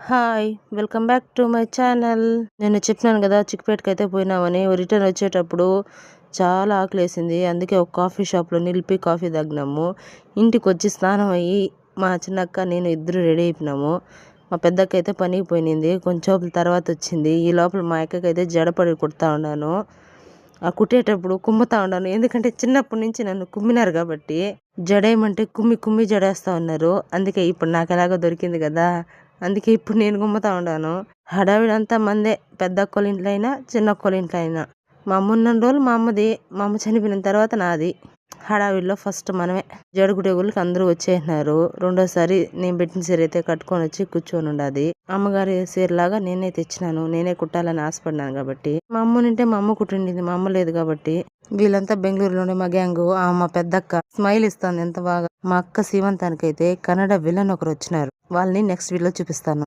Hi! Welcome back to my channel. నేను చెప్పినాను కదా చిక్పేట్‌కైతే పోయినామని. రిటర్న్ వచ్చేటప్పుడు చాలా ఆకలేసింది. అందుకే ఒక కాఫీ షాప్‌లో నిలిపి కాఫీ తాగినాము. ఇంటికొచ్చి స్నానం అయ్యి మా చిన్నక్క, నేను ఇద్దరు రెడీ అయిపోయినాము. మా పెద్దక్కయితే పనికి పోయినింది. కొంచెం తర్వాత వచ్చింది. ఈ లోపల మా అక్కకైతే జడపడి కుడతా ఉన్నాను. ఆ కుట్టేటప్పుడు కుమ్ముతా ఉన్నాను. ఎందుకంటే చిన్నప్పటి నుంచి నన్ను కుమ్మినారు కాబట్టి జడేయమంటే కుమ్మి కుమ్మి జడేస్తా ఉన్నారు. అందుకే ఇప్పుడు నాకు ఎలాగో దొరికింది కదా, అందుకే ఇప్పుడు నేను గుమ్ముతా ఉన్నాను. హడావిడంతా మందే, పెద్ద అక్కోళ్ళ ఇంట్లో అయినా చిన్న అక్కోళ్ళ ఇంట్లో అయినా. మా అమ్మ ఉన్న రోజులు మా అమ్మది, మా అమ్మ చనిపోయిన తర్వాత నాది. హడావిడిలో ఫస్ట్ మనమే. జడగుడేగుళ్ళకి అందరూ వచ్చేసినారు. రెండోసారి నేను పెట్టిన సీర అయితే కట్టుకొని వచ్చి కూర్చొని ఉండాది. అమ్మగారి సీరలాగా నేనే తెచ్చినాను. నేనే కుట్టాలని ఆశపడినాను కాబట్టి. మా అమ్మ ఉంటే మా అమ్మ కుట్టిండింది, మా అమ్మ లేదు కాబట్టి. వీళ్ళంతా బెంగళూరులోనే మా గ్యాంగు. మా పెద్దక్క స్మైల్ ఇస్తుంది ఎంత బాగా. మా అక్క సీమంతానికైతే కన్నడ విలన్ ఒకరు వచ్చినారు. వాళ్ళని నెక్స్ట్ వీడియోలో చూపిస్తాను.